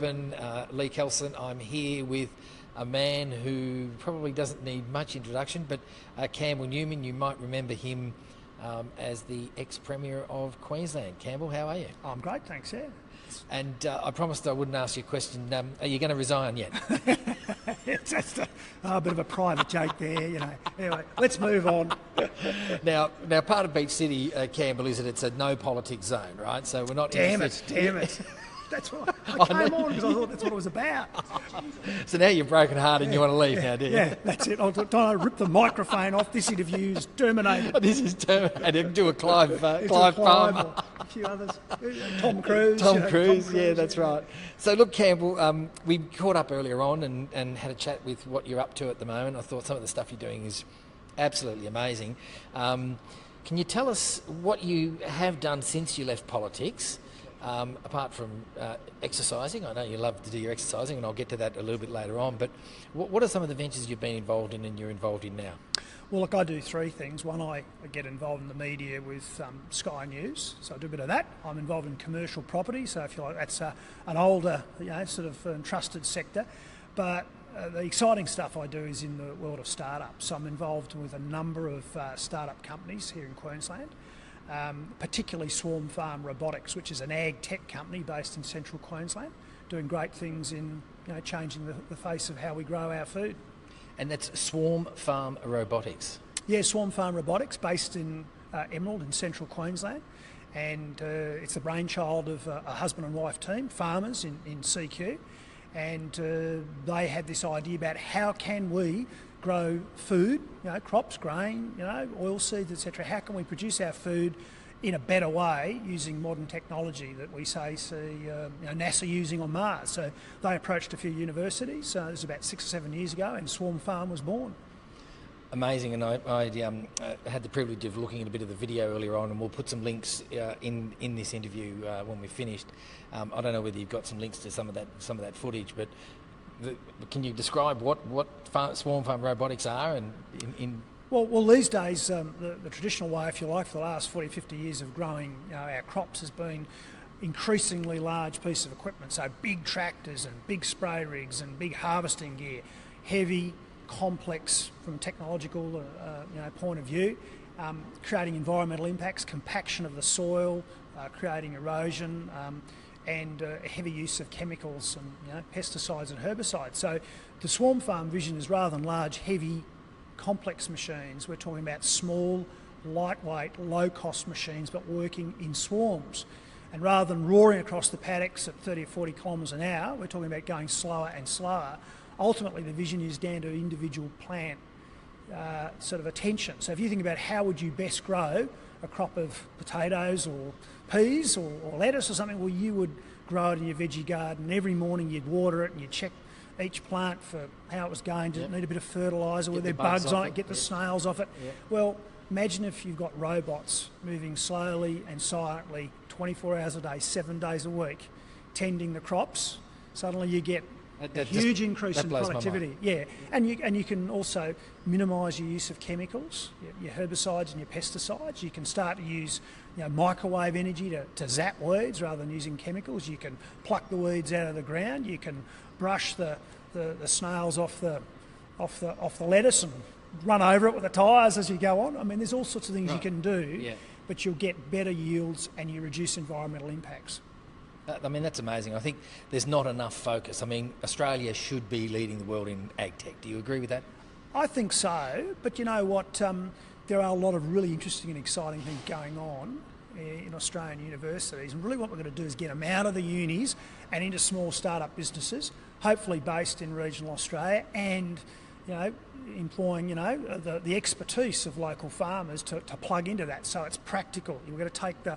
Lee Kelson. I'm here with a man who probably doesn't need much introduction, but Campbell Newman. You might remember him as the ex-Premier of Queensland. Campbell, how are you? I'm great, thanks, yeah. And I promised I wouldn't ask you a question. Are you going to resign yet? It's just a bit of a private joke there, you know. Anyway, let's move on. Now, part of Beach City, Campbell, is that it's a no politics zone, right? So we're not Damn it. That's why I came on, because I thought that's what it was about. So now you're broken hearted and you want to leave now, do you? Yeah, that's it. I rip the microphone off. This interview is terminated. This is terminated. Do a Clive Palmer. A few others. Tom Cruise. Tom Cruise, yeah, that's right. So look, Campbell, we caught up earlier on and had a chat with what you're up to at the moment. I thought some of the stuff you're doing is absolutely amazing. Can you tell us what you have done since you left politics? Apart from exercising, I know you love to do your exercising, and I'll get to that a little bit later on, but what are some of the ventures you've been involved in and you're involved in now? Well, look, I do three things. One, I get involved in the media with Sky News, so I do a bit of that. I'm involved in commercial property, so if you like, that's an older, sort of trusted sector. But the exciting stuff I do is in the world of startups. So I'm involved with a number of startup companies here in Queensland. Particularly Swarm Farm Robotics, which is an ag tech company based in central Queensland, doing great things in changing the face of how we grow our food. And that's Swarm Farm Robotics? Yeah, Swarm Farm Robotics, based in Emerald in central Queensland, and it's the brainchild of a husband and wife team, farmers in CQ, and they had this idea about how can we grow food, crops, grain, oilseeds, etc. How can we produce our food in a better way using modern technology that we see NASA using on Mars? So they approached a few universities. This was about 6 or 7 years ago, and Swarm Farm was born. Amazing, and I had the privilege of looking at a bit of the video earlier on, and we'll put some links in this interview when we're finished. I don't know whether you've got some links to some of that footage, but can you describe what Swarm Farm Robotics are? Well, these days, the traditional way, if you like, for the last 40, 50 years of growing our crops has been increasingly large piece of equipment. So big tractors and big spray rigs and big harvesting gear, heavy, complex from a technological point of view, creating environmental impacts, compaction of the soil, creating erosion, and heavy use of chemicals and pesticides and herbicides. So the Swarm Farm vision is rather than large, heavy, complex machines. We're talking about small, lightweight, low-cost machines, but working in swarms. And rather than roaring across the paddocks at 30 or 40 kilometres an hour, we're talking about going slower and slower. Ultimately, the vision is down to individual plant sort of attention. So if you think about how would you best grow a crop of potatoes or peas or lettuce or something, well, you would grow it in your veggie garden. Every morning you'd water it and you'd check each plant for how it was going. Does it need a bit of fertiliser? Were there bugs on it? Get the snails off it? Yep. Well, imagine if you've got robots moving slowly and silently 24 hours a day, 7 days a week, tending the crops. Suddenly you get a huge increase in productivity. Yeah, and you can also minimise your use of chemicals, your herbicides and your pesticides. You can start to use microwave energy to zap weeds rather than using chemicals. You can pluck the weeds out of the ground. You can brush the snails off the lettuce and run over it with the tyres as you go on. I mean, there's all sorts of things you can do, but you'll get better yields and you reduce environmental impacts. I mean, that's amazing. I think there's not enough focus. I mean, Australia should be leading the world in ag tech. Do you agree with that? I think so, but you know what? There are a lot of really interesting and exciting things going on in Australian universities, and really what we're going to do is get them out of the unis and into small startup businesses, hopefully based in regional Australia, and employing the expertise of local farmers to plug into that, so it's practical. We're going to take the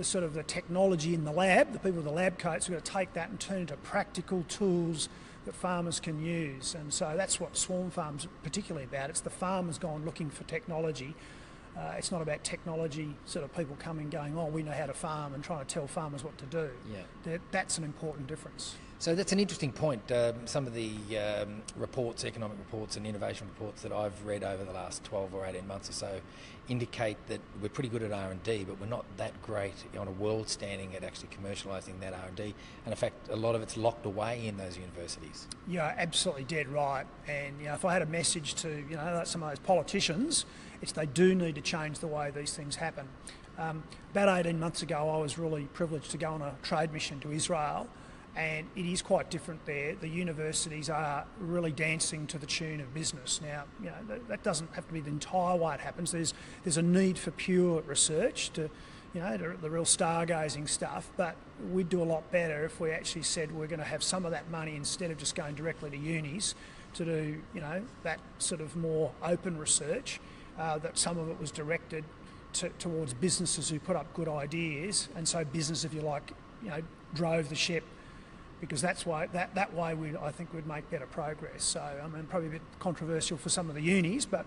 sort of the technology in the lab, the people with the lab coats, we're going to take that and turn it into practical tools that farmers can use. And so that's what Swarm Farm's particularly about. It's the farmers going looking for technology. It's not about technology, sort of people coming going, oh, we know how to farm, and trying to tell farmers what to do. Yeah. That's an important difference. So that's an interesting point. Some of the reports, economic reports and innovation reports that I've read over the last 12 or 18 months or so indicate that we're pretty good at R&D, but we're not that great on a world standing at actually commercialising that R&D. And in fact, a lot of it's locked away in those universities. You're absolutely dead right. And if I had a message to some of those politicians, it's they do need to change the way these things happen. About 18 months ago, I was really privileged to go on a trade mission to Israel. And it is quite different there. The universities are really dancing to the tune of business. Now, that doesn't have to be the entire way it happens. There's a need for pure research to, the real stargazing stuff. But we'd do a lot better if we actually said we're going to have some of that money instead of just going directly to unis to do, that sort of more open research. That some of it was directed towards businesses who put up good ideas, and so business, if you like, drove the ship. Because that way I think we'd make better progress. So probably a bit controversial for some of the unis, but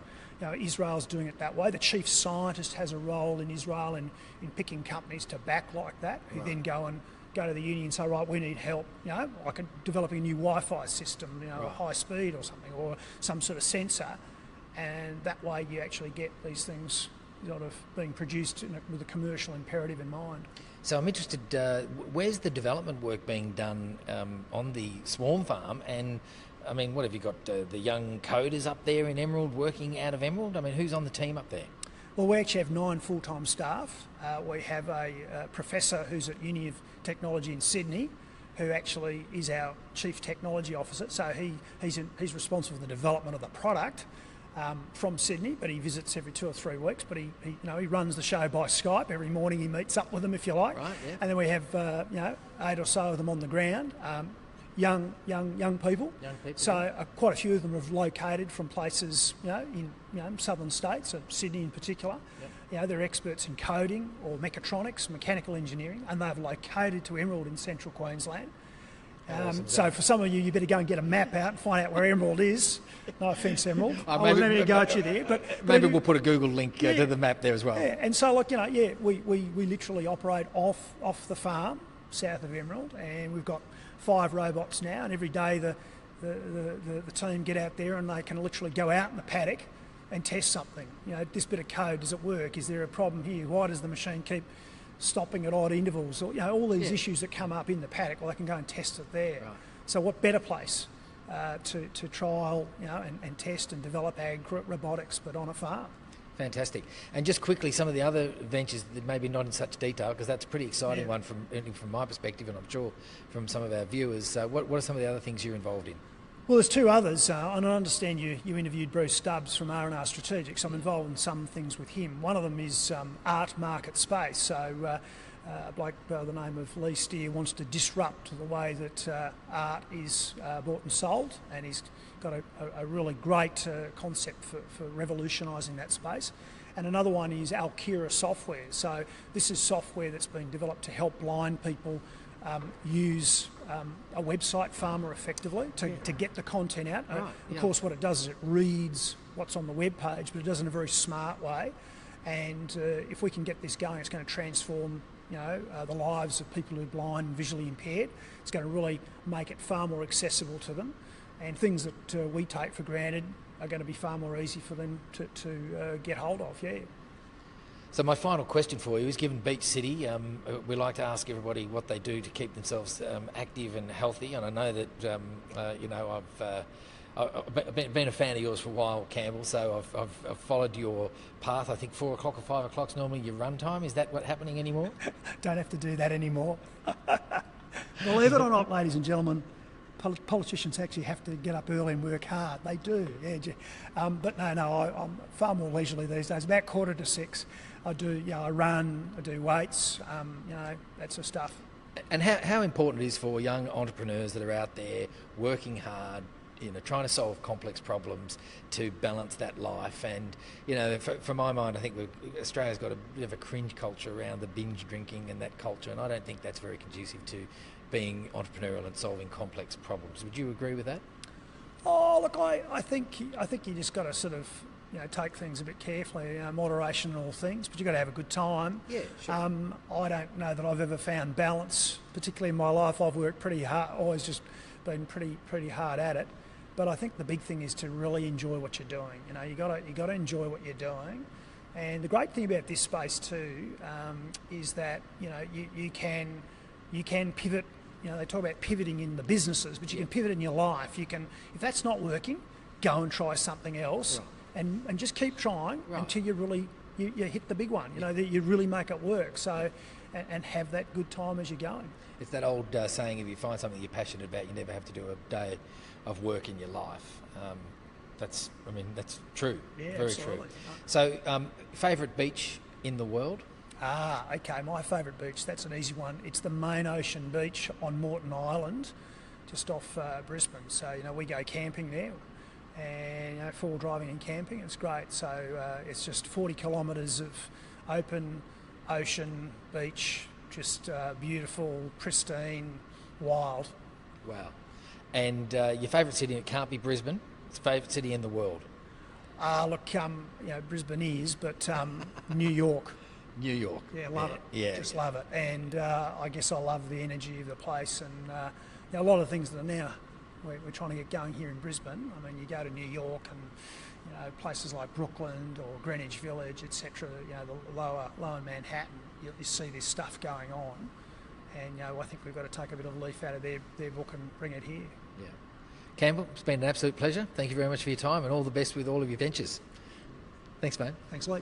Israel's doing it that way. The chief scientist has a role in Israel in picking companies to back like that, who then go to the uni and say, right, we need help. Like developing a new Wi-Fi system, high speed or something, or some sort of sensor, and that way you actually get these things sort of being produced with a commercial imperative in mind. So I'm interested, where's the development work being done on the Swarm Farm? And, what have you got, the young coders up there in Emerald working out of Emerald? Who's on the team up there? Well, we actually have 9 full-time staff. We have a professor who's at Uni of Technology in Sydney, who actually is our Chief Technology Officer. So he's responsible for the development of the product. From Sydney, but he visits every 2 or 3 weeks. But he runs the show by Skype. Every morning he meets up with them, if you like. Right, yeah. And then we have 8 or so of them on the ground, young people. So quite a few of them have located from places in southern states, Sydney in particular. Yep. They're experts in coding or mechatronics, mechanical engineering, and they've located to Emerald in central Queensland. So for some of you, you better go and get a map out and find out where Emerald is. No offence, Emerald. I wasn't going to go at you there, but maybe we'll put a Google link to the map there as well. Yeah, and so we literally operate off the farm south of Emerald, and we've got 5 robots now, and every day the team get out there and they can literally go out in the paddock and test something. This bit of code, does it work? Is there a problem here? Why does the machine keep stopping at odd intervals, or all these issues that come up in the paddock? Well, they can go and test it there. Right. So what better place to trial, and test and develop ag robotics, but on a farm? Fantastic. And just quickly, some of the other ventures that maybe not in such detail, because that's a pretty exciting one from my perspective, and I'm sure from some of our viewers. What are some of the other things you're involved in? Well, there's 2 others, and I understand you interviewed Bruce Stubbs from R&R Strategics. I'm involved in some things with him. One of them is art market space. So a bloke by the name of Lee Steer wants to disrupt the way that art is bought and sold, and he's got a really great concept for revolutionising that space. And another one is Alkira software. So this is software that's being developed to help blind people use a website far more effectively to get the content out. Of course, what it does is it reads what's on the web page, but it does it in a very smart way. And if we can get this going, it's going to transform the lives of people who are blind and visually impaired. It's going to really make it far more accessible to them, and things that we take for granted are going to be far more easy for them to get hold of. So my final question for you is, given Beach City, we like to ask everybody what they do to keep themselves active and healthy. And I know that, I've been a fan of yours for a while, Campbell, so I've followed your path. I think 4 o'clock or 5 o'clock is normally your run time. Is that what's happening anymore? Don't have to do that anymore. Believe it or not, ladies and gentlemen, politicians actually have to get up early and work hard. They do, but no, I'm far more leisurely these days. About 5:45, I do, I run, I do weights, that sort of stuff. And how important it is for young entrepreneurs that are out there working hard, trying to solve complex problems, to balance that life. And, from my mind, I think Australia's got a bit of a cringe culture around the binge drinking and that culture, and I don't think that's very conducive to being entrepreneurial and solving complex problems. Would you agree with that? Oh, look, I think you just got to sort of take things a bit carefully. Moderation in all things, but you've got to have a good time. Yeah, sure. I don't know that I've ever found balance, particularly in my life. I've worked pretty hard, always just been pretty hard at it. But I think the big thing is to really enjoy what you're doing. You got to enjoy what you're doing. And the great thing about this space too is that you can pivot. They talk about pivoting in the businesses, but you can pivot in your life. You can, if that's not working, go and try something else, and just keep trying until you really you hit the big one. That you really make it work. So, and have that good time as you're going. It's that old saying: if you find something you're passionate about, you never have to do a day of work in your life. That's true. Yeah, very absolutely. true. So, favourite beach in the world? Okay. My favourite beach, that's an easy one. It's the main ocean beach on Moreton Island, just off Brisbane. So, we go camping there, and four-wheel driving and camping. It's great. So, it's just 40 kilometres of open ocean beach, just beautiful, pristine, wild. Wow. And your favourite city? It can't be Brisbane. It's your favourite city in the world? Brisbane is, but New York. New York. Yeah, love it. Yeah, just love it. And I guess I love the energy of the place, and a lot of things that are now we're trying to get going here in Brisbane. I mean, you go to New York and places like Brooklyn or Greenwich Village, etc. The lower Manhattan, you see this stuff going on, and I think we've got to take a bit of a leaf out of their book and bring it here. Yeah. Campbell, it's been an absolute pleasure. Thank you very much for your time, and all the best with all of your ventures. Thanks, mate. Thanks, Lee.